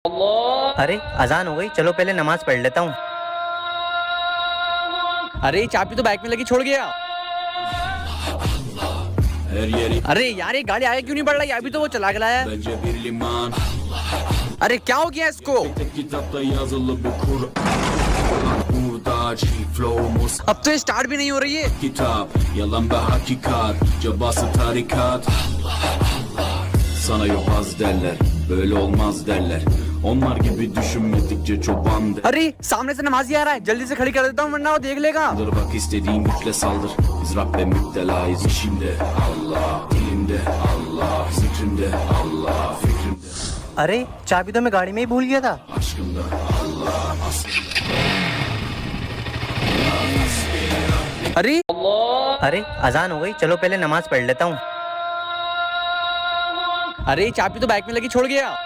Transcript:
अरे अजान हो गई, चलो पहले नमाज पढ़ लेता हूँ। अरे चाबी तो बाइक में लगी छोड़ गया। अरे यार ये गाड़ी आगे क्यों नहीं बढ़ रही? अभी तो वो चला के लाया। अरे क्या हो गया इसको? अब तो ये स्टार्ट भी नहीं हो रही है। Kitap, yalan ve hakikat, cabası tarikat. Sana yobaz derler, böyle olmaz derler. Onlar gibi düşünmedikçe çoban der. अरे सामने से नमाजी आ रहा है, जल्दी से खड़ी कर देता हूँ वरना वो देख लेगा। Bak istediğin güçle saldır. Biz Rabbe müptelayız işimde. Allah, dilimde Allah, zikrimde Allah, fikrimde. अरे चाबी तो मैं गाड़ी में ही भूल गया था। Aşkımda Allah, अरे अरे अजान हो गई, चलो पहले नमाज पढ़ लेता हूँ। अरे चाबी तो बाइक में लगी छोड़ गया।